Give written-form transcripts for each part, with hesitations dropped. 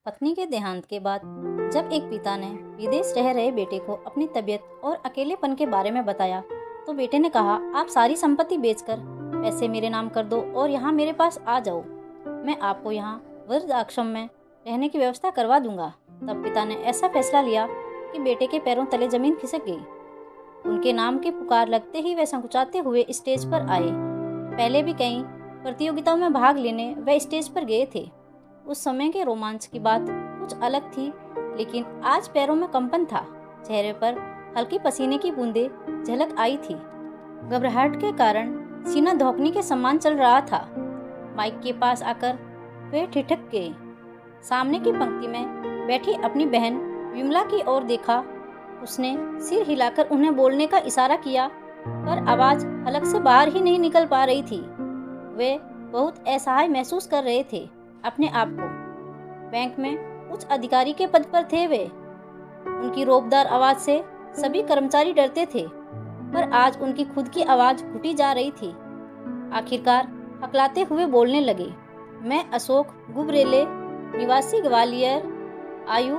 पत्नी के देहांत के बाद जब एक पिता ने विदेश रह रहे बेटे को अपनी तबीयत और अकेलेपन के बारे में बताया तो बेटे ने कहा, आप सारी संपत्ति बेचकर पैसे मेरे नाम कर दो और यहाँ मेरे पास आ जाओ। मैं आपको यहाँ वृद्ध आश्रम में रहने की व्यवस्था करवा दूंगा। तब पिता ने ऐसा फैसला लिया कि बेटे के पैरों तले जमीन खिसक गई। उनके नाम की पुकार लगते ही वे संकुचाते हुए स्टेज पर आए। पहले भी कई प्रतियोगिताओं में भाग लेने वे स्टेज पर गए थे। उस समय के रोमांच की बात कुछ अलग थी, लेकिन आज पैरों में कंपन था। चेहरे पर हल्की पसीने की बूंदें झलक आई थी। घबराहट के कारण सीना धौंकने के समान चल रहा था। माइक के पास आकर वे ठिठक गए। सामने की पंक्ति में बैठी अपनी बहन विमला की ओर देखा। उसने सिर हिलाकर उन्हें बोलने का इशारा किया, पर आवाज हलक से बाहर ही नहीं निकल पा रही थी। वे बहुत असहाय महसूस कर रहे थे अपने आप को। बैंक में उच्च अधिकारी के पद पर थे वे। उनकी रौबदार आवाज से सभी कर्मचारी डरते थे, पर आज उनकी खुद की आवाज घुटी जा रही थी। आखिरकार हकलाते हुए बोलने लगे, मैं अशोक गुबरेले, निवासी ग्वालियर, आयु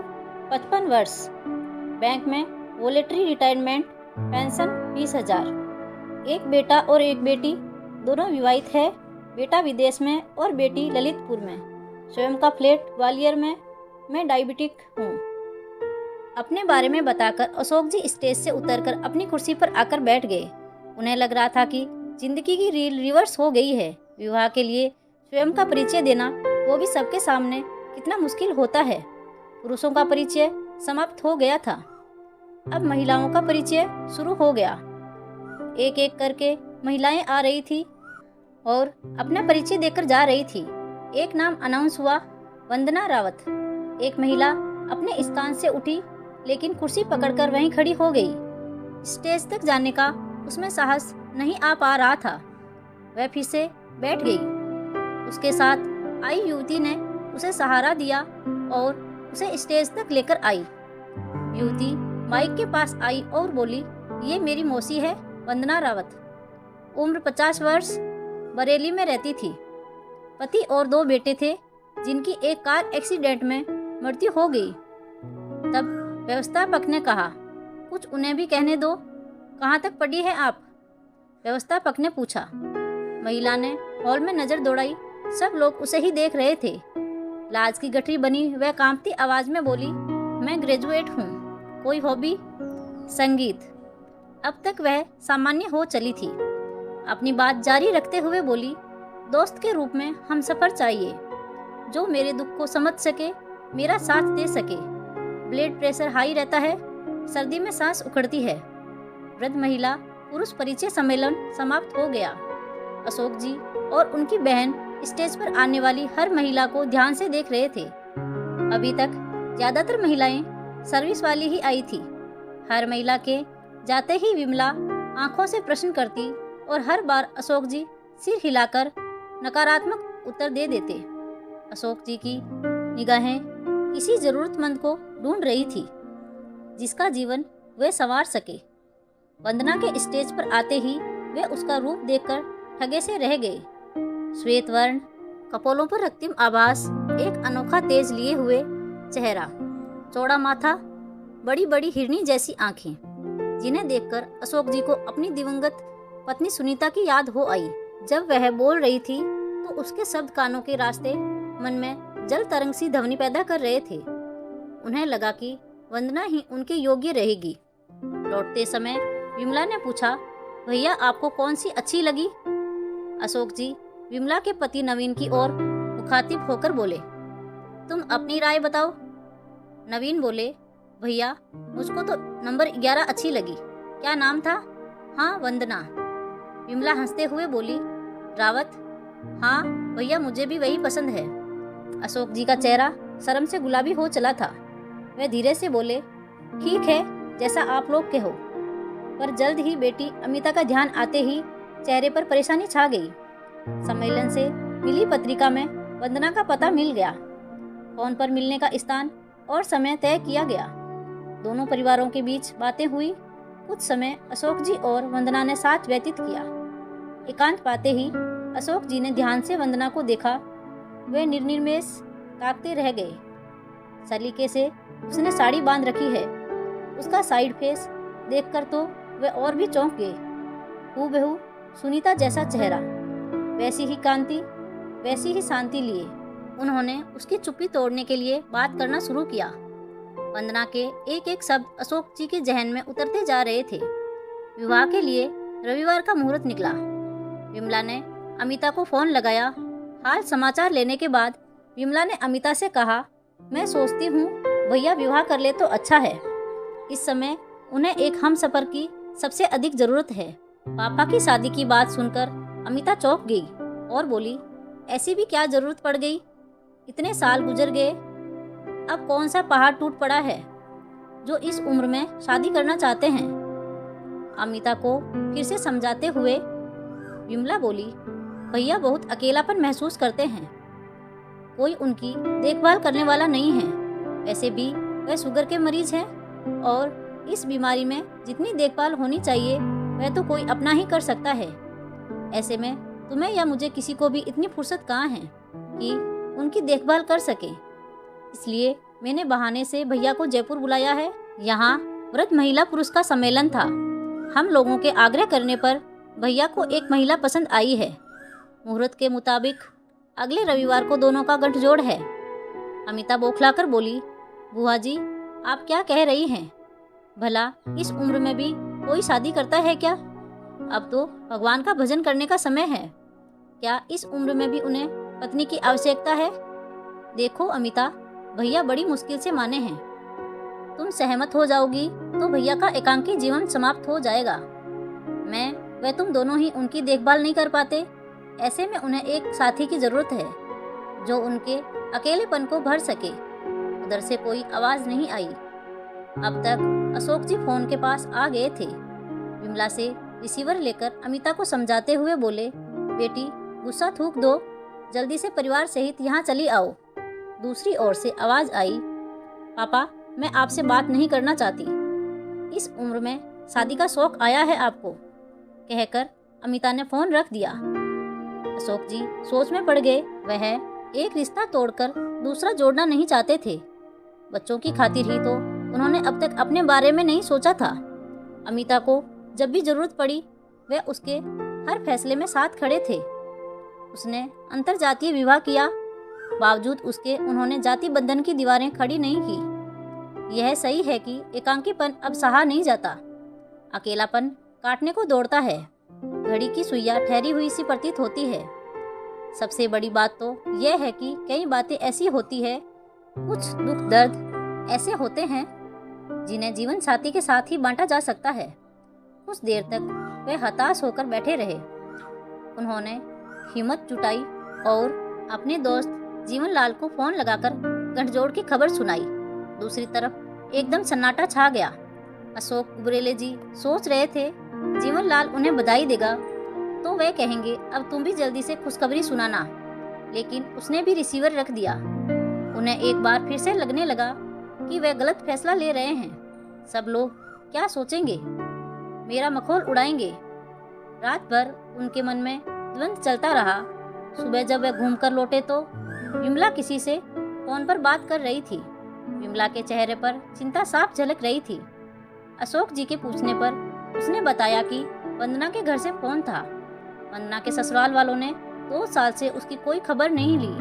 55 वर्ष, बैंक में वॉलेटरी रिटायरमेंट, पेंशन 20,000, एक बेटा और एक बेटी, दोनों विवाहित है। बेटा विदेश में और बेटी ललितपुर में, स्वयं का फ्लैट ग्वालियर में। मैं डायबिटिक हूँ। अपने बारे में बताकर अशोक जी स्टेज से उतरकर अपनी कुर्सी पर आकर बैठ गए। उन्हें लग रहा था कि जिंदगी की रील रिवर्स हो गई है। विवाह के लिए स्वयं का परिचय देना, वो भी सबके सामने, कितना मुश्किल होता है। पुरुषों का परिचय समाप्त हो गया था, अब महिलाओं का परिचय शुरू हो गया। एक एक करके महिलाएं आ रही थी और अपना परिचय देकर जा रही थी। एक नाम अनाउंस हुआ, वंदना रावत। एक महिला अपने स्थान से उठी, लेकिन कुर्सी पकड़कर वहीं खड़ी हो गई। स्टेज तक जाने का उसमें साहस नहीं आ पा रहा था। वह फिर से बैठ गई। उसके साथ आई युवती ने उसे सहारा दिया और उसे स्टेज तक लेकर आई। युवती माइक के पास आई और बोली, ये मेरी मौसी है, वंदना रावत। उम्र 50 वर्ष, बरेली में रहती थी। पति और 2 बेटे थे, जिनकी एक कार एक्सीडेंट में मृत्यु हो गई। तब व्यवस्थापक ने कहा, कुछ उन्हें भी कहने दो, कहाँ तक पढ़ी है आप? व्यवस्थापक ने पूछा। महिला ने हॉल में नजर दौड़ाई। सब लोग उसे ही देख रहे थे। लाज की गठरी बनी वह कांपती आवाज में बोली, मैं ग्रेजुएट हूँ। कोई हॉबी? संगीत। अब तक वह सामान्य हो चली थी। अपनी बात जारी रखते हुए बोली, दोस्त के रूप में हम सफर चाहिए, जो मेरे दुख को समझ सके, मेरा साथ दे सके। ब्लड प्रेशर हाई रहता है, सर्दी में सांस उखड़ती है। वृद्ध महिला पुरुष परिचय सम्मेलन समाप्त हो गया। अशोक जी और उनकी बहन स्टेज पर आने वाली हर महिला को ध्यान से देख रहे थे। अभी तक ज्यादातर महिलाएं सर्विस वाली ही आई थी। हर महिला के जाते ही विमला आंखों से प्रश्न करती और हर बार अशोक जी सिर हिलाकर नकारात्मक उत्तर दे देते। अशोक जी की निगाहें किसी जरूरतमंद को ढूंढ रही थी, जिसका जीवन वे संवार सके। वंदना के स्टेज पर आते ही वे उसका रूप देखकर ठगे से रह गए। श्वेत वर्ण, कपोलों पर रक्तिम आभास, एक अनोखा तेज लिए हुए चेहरा, चौड़ा माथा, बड़ी बड़ी हिरनी जैसी आंखें, जिन्हें देखकर अशोक जी को अपनी दिवंगत पत्नी सुनीता की याद हो आई। जब वह बोल रही थी तो उसके शब्द कानों के रास्ते मन में जल तरंग सी ध्वनि पैदा कर रहे थे। उन्हें लगा कि वंदना ही उनके योग्य रहेगी। लौटते समय विमला ने पूछा, भैया आपको कौन सी अच्छी लगी? अशोक जी विमला के पति नवीन की ओर मुखातिब होकर बोले, तुम अपनी राय बताओ। नवीन बोले, भैया मुझको तो नंबर 11 अच्छी लगी। क्या नाम था? हाँ, वंदना। विमला हंसते हुए बोली, रावत? हाँ भैया, मुझे भी वही पसंद है। अशोक जी का चेहरा शर्म से गुलाबी हो चला था। वे धीरे से बोले, ठीक है, जैसा आप लोग कहो। पर जल्द ही बेटी अमिता का ध्यान आते ही चेहरे पर परेशानी छा गई। सम्मेलन से मिली पत्रिका में वंदना का पता मिल गया। फोन पर मिलने का स्थान और समय तय किया गया। दोनों परिवारों के बीच बातें हुई। कुछ समय अशोक जी और वंदना ने साथ व्यतीत किया। एकांत पाते ही अशोक जी ने ध्यान से वंदना को देखा। वे निर्निमेष ताकते रह गए। सलीके से उसने साड़ी बांध रखी है। उसका साइड फेस देखकर तो वे और भी चौंक गए। हूबहू सुनीता जैसा चेहरा, वैसी ही कांति, वैसी ही शांति लिए उन्होंने उसकी चुप्पी तोड़ने के लिए बात करना शुरू किया। वंदना के एक एक शब्द अशोक जी के जहन में उतरते जा रहे थे। विवाह के लिए रविवार का मुहूर्त निकला। विमला ने अमिता को फोन लगाया। हाल समाचार लेने के बाद विमला ने अमिता से कहा, मैं सोचती हूँ भैया विवाह कर ले तो अच्छा है। इस समय उन्हें एक हमसफर की सबसे अधिक जरूरत है। पापा की शादी की बात सुनकर अमिता चौंक गई और बोली, ऐसी भी क्या जरूरत पड़ गई? इतने साल गुजर गए, अब कौन सा पहाड़ टूट पड़ा है जो इस उम्र में शादी करना चाहते हैं? अमिता को फिर से समझाते हुए विमला बोली, भैया बहुत अकेलापन महसूस करते हैं। कोई उनकी देखभाल करने वाला नहीं है। वैसे भी वह शुगर के मरीज हैं और इस बीमारी में जितनी देखभाल होनी चाहिए वह तो कोई अपना ही कर सकता है। ऐसे में तुम्हें या मुझे किसी को भी इतनी फुर्सत कहाँ है कि उनकी देखभाल कर सके। इसलिए मैंने बहाने से भैया को जयपुर बुलाया है। यहाँ वृद्ध महिला पुरुष का सम्मेलन था। हम लोगों के आग्रह करने पर भैया को एक महिला पसंद आई है। मुहूर्त के मुताबिक अगले रविवार को दोनों का गठजोड़ है। अमिता बौखलाकर बोली, बुआ जी आप क्या कह रही हैं? भला इस उम्र में भी कोई शादी करता है क्या? अब तो भगवान का भजन करने का समय है। क्या इस उम्र में भी उन्हें पत्नी की आवश्यकता है? देखो अमिता, भैया बड़ी मुश्किल से माने हैं। तुम सहमत हो जाओगी तो भैया का एकांकी जीवन समाप्त हो जाएगा। मैं व तुम दोनों ही उनकी देखभाल नहीं कर पाते। ऐसे में उन्हें एक साथी की जरूरत है जो उनके अकेलेपन को भर सके। उधर से कोई आवाज नहीं आई। अब तक अशोक जी फोन के पास आ गए थे। विमला से रिसीवर लेकर अमिता को समझाते हुए बोले, बेटी गुस्सा थूक दो, जल्दी से परिवार सहित यहाँ चली आओ। दूसरी ओर से आवाज आई, पापा मैं आपसे बात नहीं करना चाहती। इस उम्र में शादी का शौक आया है आपको? कहकर अमिता ने फोन रख दिया। अशोक जी सोच में पड़ गए। वह एक रिश्ता तोड़कर दूसरा जोड़ना नहीं चाहते थे। बच्चों की खातिर ही तो उन्होंने अब तक अपने बारे में नहीं सोचा था। अमिता को जब भी जरूरत पड़ी वे उसके हर फैसले में साथ खड़े थे। उसने अंतरजातीय विवाह किया, बावजूद उसके उन्होंने जाति बंधन की दीवारें खड़ी नहीं की। यह सही है कि एकांकीपन अब सहा नहीं जाता। अकेलापन काटने को दौड़ता है। घड़ी की सुइया ठहरी हुई सी प्रतीत होती है। सबसे बड़ी बात तो यह है कि कई बातें ऐसी होती है, कुछ दुख दर्द ऐसे होते हैं जिन्हें जीवन साथी के साथ ही बांटा जा सकता है। कुछ देर तक वे हताश होकर बैठे रहे। उन्होंने हिम्मत जुटाई और अपने दोस्त जीवन लाल को फोन लगाकर गठजोड़ की खबर सुनाई। दूसरी तरफ एकदम सन्नाटा छा गया। अशोक गुबरेले जी सोच रहे थे जीवन लाल उन्हें बधाई देगा तो वे कहेंगे अब तुम भी जल्दी से खुशखबरी सुनाना, लेकिन उसने भी रिसीवर रख दिया। उन्हें एक बार फिर से लगने लगा कि वे गलत फैसला ले रहे हैं। सब लोग क्या सोचेंगे, मेरा मखौल उड़ाएंगे। रात भर उनके मन में द्वंद्व चलता रहा। सुबह जब वे घूमकर लौटे तो विमला किसी से फोन पर बात कर रही थी। विमला के चेहरे पर चिंता साफ झलक रही थी। अशोक जी के पूछने पर उसने बताया कि वंदना के घर से फोन था। वंदना के ससुराल वालों ने 2 साल से उसकी कोई खबर नहीं ली,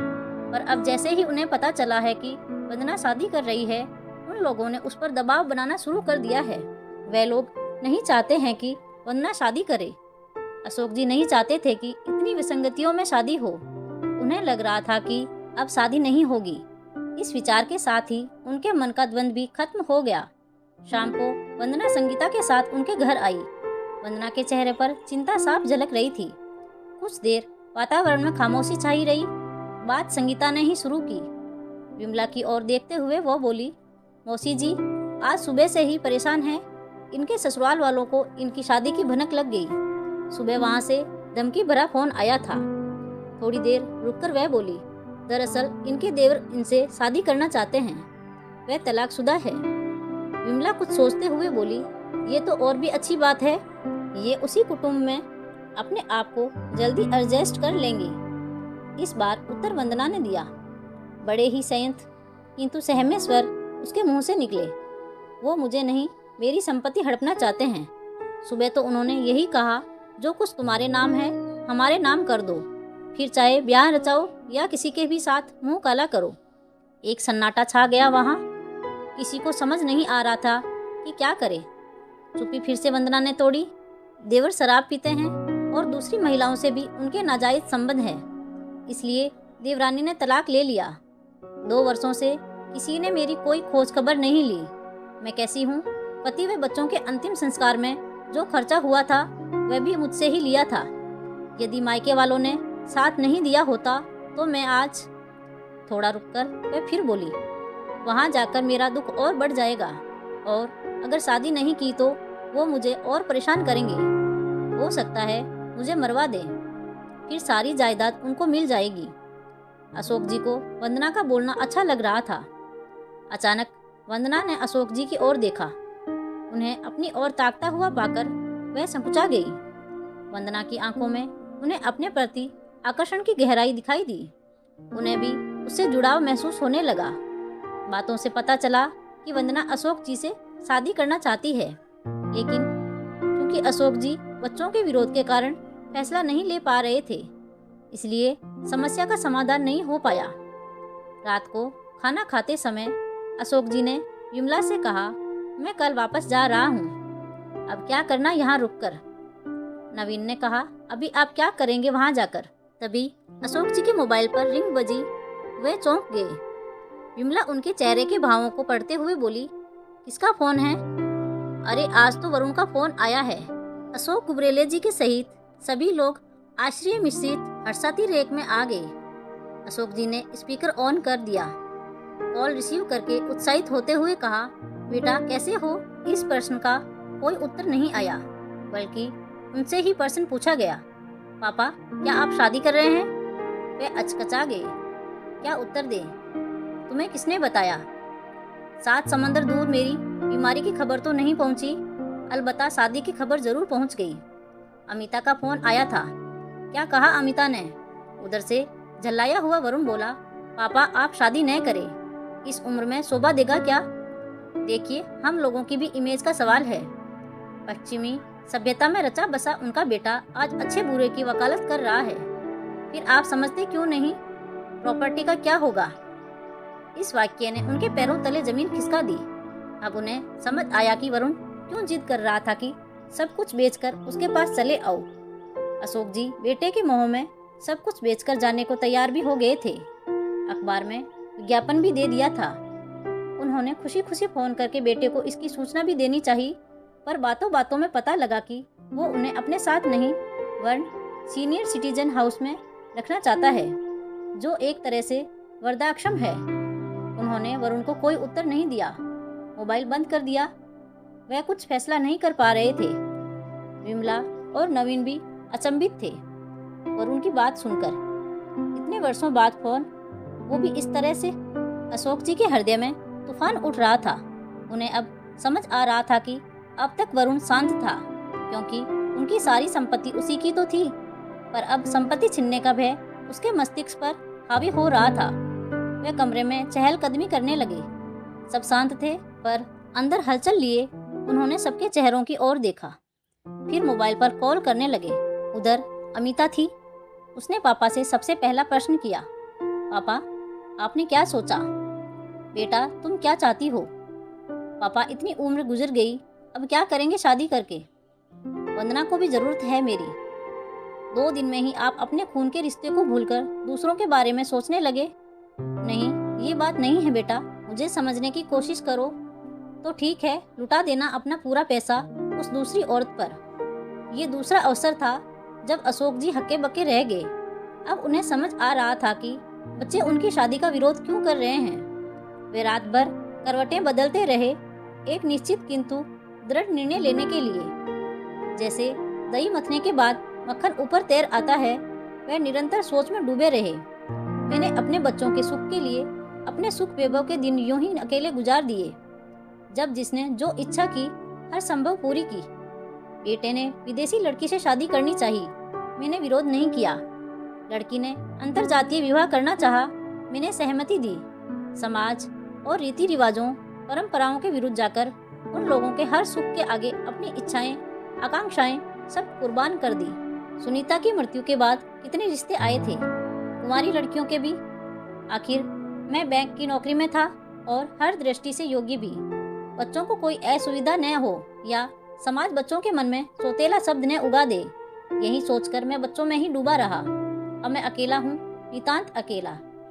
पर अब जैसे ही उन्हें पता चला है कि वंदना शादी कर रही है, उन लोगों ने उस पर दबाव बनाना शुरू कर दिया है। वे लोग नहीं चाहते हैं कि वंदना शादी करे। अशोक जी नहीं चाहते थे कि इतनी विसंगतियों में शादी हो। उन्हें लग रहा था कि अब शादी नहीं होगी। इस विचार के साथ ही उनके मन का द्वंद्व भी खत्म हो गया। शाम को वंदना संगीता के साथ उनके घर आई। वंदना के चेहरे पर चिंता साफ झलक रही थी। कुछ देर वातावरण में खामोशी छाई रही। बात संगीता ने ही शुरू की। विमला की ओर देखते हुए वो बोली, मौसी जी आज सुबह से ही परेशान हैं। इनके ससुराल वालों को इनकी शादी की भनक लग गई। सुबह वहाँ से धमकी भरा फोन आया था। थोड़ी देर रुककर वह बोली, दरअसल इनके देवर इनसे शादी करना चाहते हैं। वह तलाकशुदा है। विमला कुछ सोचते हुए बोली, ये तो और भी अच्छी बात है। ये उसी कुटुंब में अपने आप को जल्दी एडजस्ट कर लेंगी। इस बार उत्तर वंदना ने दिया। बड़े ही संयंत्र किंतु सहमे स्वर उसके मुंह से निकले। वो मुझे नहीं, मेरी संपत्ति हड़पना चाहते हैं। सुबह तो उन्होंने यही कहा, जो कुछ तुम्हारे नाम है हमारे नाम कर दो, फिर चाहे ब्याह रचाओ या किसी के भी साथ मुंह काला करो। एक सन्नाटा छा गया वहाँ। किसी को समझ नहीं आ रहा था कि क्या करे। चुप्पी फिर से वंदना ने तोड़ी। देवर शराब पीते हैं और दूसरी महिलाओं से भी उनके नाजायज संबंध है, इसलिए देवरानी ने तलाक ले लिया। 2 वर्षों से किसी ने मेरी कोई खोज खबर नहीं ली। मैं कैसी हूँ, पति व बच्चों के अंतिम संस्कार में जो खर्चा हुआ था वह भी मुझसे ही लिया था। यदि मायके वालों ने साथ नहीं दिया होता तो मैं आज। थोड़ा रुककर वह फिर बोली, वहाँ जाकर मेरा दुख और बढ़ जाएगा, और अगर शादी नहीं की तो वो मुझे और परेशान करेंगे। हो सकता है मुझे मरवा दें, फिर सारी जायदाद उनको मिल जाएगी। अशोक जी को वंदना का बोलना अच्छा लग रहा था। अचानक वंदना ने अशोक जी की ओर देखा। उन्हें अपनी ओर ताकता हुआ पाकर वह संकुचा गई। वंदना की आंखों में उन्हें अपने प्रति आकर्षण की गहराई दिखाई दी। उन्हें भी उससे जुड़ाव महसूस होने लगा। बातों से पता चला कि वंदना अशोक जी से शादी करना चाहती है, लेकिन क्योंकि अशोक जी बच्चों के विरोध के कारण फैसला नहीं ले पा रहे थे, इसलिए समस्या का समाधान नहीं हो पाया। रात को खाना खाते समय अशोक जी ने विमला से कहा, मैं कल वापस जा रहा हूँ, अब क्या करना यहाँ रुककर। नवीन ने कहा, अभी आप क्या करेंगे वहाँ जाकर। तभी अशोक जी के मोबाइल पर रिंग बजी। वे चौंक गए। विमला उनके चेहरे के भावों को पढ़ते हुए बोली, किसका फोन है? अरे आज तो वरुण का फोन आया है। अशोक कुबरेले जी के सहित सभी लोग आश्रय मिश्रित हर्षाती रेख में आ गए। अशोक जी ने स्पीकर ऑन कर दिया। कॉल रिसीव करके उत्साहित होते हुए कहा, बेटा कैसे हो? इस प्रश्न का कोई उत्तर नहीं आया, बल्कि उनसे ही प्रश्न पूछा गया, पापा क्या आप शादी कर रहे हैं? वे अचकचा गए। क्या उत्तर दें? तुम्हें किसने बताया? 7 समंदर दूर मेरी बीमारी की खबर तो नहीं पहुंची, अलबत्ता शादी की खबर जरूर पहुंच गई। अमिता का फोन आया था। क्या कहा अमिता ने? उधर से झल्लाया हुआ वरुण बोला, पापा आप शादी न करें, इस उम्र में शोभा देगा क्या? देखिए हम लोगों की भी इमेज का सवाल है। पश्चिमी सभ्यता में रचा बसा उनका बेटा आज अच्छे बुरे की वकालत कर रहा है, फिर आप समझते क्यों नहीं? प्रॉपर्टी का क्या होगा? इस वाक्य ने उनके पैरों तले जमीन खिसका दी। अब उन्हें समझ आया कि वरुण क्यों जिद कर रहा था कि सब कुछ बेचकर उसके पास चले आओ। अशोक जी बेटे के मोह में सब कुछ बेचकर जाने को तैयार भी हो गए थे। अखबार में विज्ञापन भी दे दिया था। उन्होंने खुशी खुशी फोन करके बेटे को इसकी सूचना भी देनी चाहिए, पर बातों बातों में पता लगा कि वो उन्हें अपने साथ नहीं वर्ण सीनियर सिटीजन हाउस में रखना चाहता है, जो एक तरह से वृद्धाश्रम है। उन्होंने वरुण को कोई उत्तर नहीं दिया, मोबाइल बंद कर दिया। वह कुछ फैसला नहीं कर पा रहे थे। विमला और नवीन भी अचंभित थे वरुण की बात सुनकर। इतने वर्षों बाद फोन, वो भी इस तरह से। अशोक जी के हृदय में तूफान उठ रहा था। उन्हें अब समझ आ रहा था कि अब तक वरुण शांत था, क्योंकि उनकी सारी संपत्ति उसी की तो थी, पर अब संपत्ति छीनने का भय उसके मस्तिष्क पर हावी हो रहा था। वे कमरे में चहलकदमी करने लगे। सब शांत थे, पर अंदर हलचल लिए उन्होंने सबके चेहरों की ओर देखा। फिर मोबाइल पर कॉल करने लगे। उधर अमिता थी। उसने पापा से सबसे पहला प्रश्न किया, पापा आपने क्या सोचा? बेटा तुम क्या चाहती हो? पापा इतनी उम्र गुजर गई, अब क्या करेंगे शादी करके? वंदना को भी जरूरत है मेरी। 2 दिन में ही आप अपने खून के रिश्ते को भूलकर दूसरों के बारे में सोचने लगे। नहीं, ये बात नहीं है बेटा, मुझे समझने की कोशिश करो। तो ठीक है, लुटा देना अपना पूरा पैसा उस दूसरी औरत पर। ये दूसरा अवसर था जब अशोक जी हक्के बक्के रह गए। अब उन्हें समझ आ रहा था कि बच्चे उनकी शादी का विरोध क्यों कर रहे हैं। वे रात भर करवटें बदलते रहे, एक निश्चित किंतु दृढ़ निर्णय लेने के लिए। जैसे दही मथने के बाद मक्खन ऊपर तैर आता है, वे निरंतर सोच में डूबे रहे। मैंने अपने बच्चों के सुख के लिए अपने सुख वैभव के दिन यूं ही अकेले गुजार दिए। जब जिसने जो इच्छा की हर संभव पूरी की। बेटे ने विदेशी लड़की से शादी करनी चाहिए, मैंने विरोध नहीं किया। लड़की ने अंतरजातीय विवाह करना चाहा, मैंने सहमति दी। समाज और रीति रिवाजों परंपराओं के विरुद्ध जाकर उन लोगों के हर सुख के आगे अपनी इच्छाएं आकांक्षाएं सब कुर्बान कर दी। सुनीता की मृत्यु के बाद कितने रिश्ते आए थे, कुंवारी लड़कियों के भी। आखिर मैं बैंक की नौकरी में था और हर दृष्टि से योग्य भी। बच्चों को कोई असुविधा न हो या समाज बच्चों के मन में सौतेला शब्द न उगा दे, यही सोचकर मैं बच्चों में ही डूबा रहा। अब मैं अकेला हूँ, नितांत अकेला।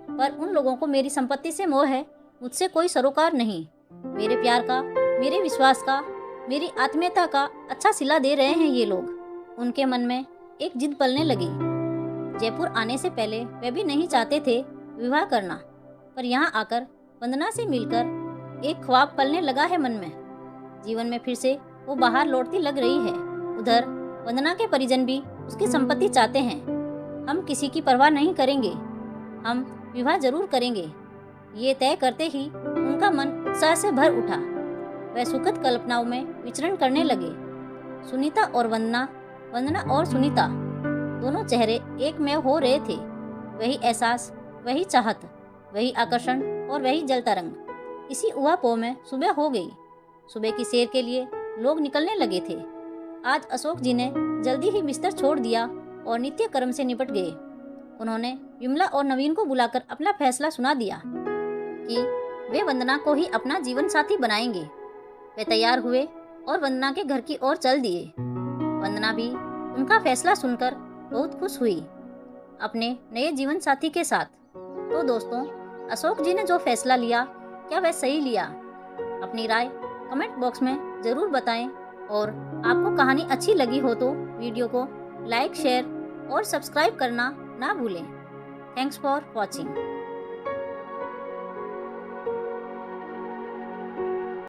पर उन लोगों को मेरी संपत्ति से मोह है, मुझसे कोई सरोकार नहीं। मेरे प्यार का, मेरे विश्वास का, मेरी आत्मीयता का अच्छा सिला दे रहे हैं ये लोग। उनके मन में एक जिद पलने लगी। जयपुर आने से पहले वे भी नहीं चाहते थे विवाह करना, पर यहाँ आकर वंदना से मिलकर एक ख्वाब पलने लगा है मन में। जीवन में फिर से वो बाहर लौटती लग रही है। उधर वंदना के परिजन भी उसकी संपत्ति चाहते हैं। हम किसी की परवाह नहीं करेंगे, हम विवाह जरूर करेंगे। ये तय करते ही उनका मन उत्साह से भर उठा। वह सुखद कल्पनाओं में विचरण करने लगे। सुनीता और वंदना, वंदना और सुनीता, दोनों चेहरे एक में हो रहे थे। वही एहसास, वही चाहत, वही आकर्षण और वही जलता रंग। इसी उहापोह में सुबह हो गई। सुबह की सैर के लिए लोग निकलने लगे थे। आज अशोक जी ने जल्दी ही बिस्तर छोड़ दिया और नित्य कर्म से निपट गए। उन्होंने विमला और नवीन को बुलाकर अपना फैसला सुना दिया कि वे वंदना को ही अपना जीवन साथी बनाएंगे। वे तैयार हुए और वंदना के घर की ओर चल दिए। वंदना भी उनका फैसला सुनकर बहुत खुश हुई अपने नए जीवन साथी के साथ। तो दोस्तों, अशोक जी ने जो फैसला लिया, क्या वह सही लिया? अपनी राय कमेंट बॉक्स में जरूर बताएं और आपको कहानी अच्छी लगी हो तो वीडियो को लाइक, शेयर और सब्सक्राइब करना ना भूलें। Thanks for watching.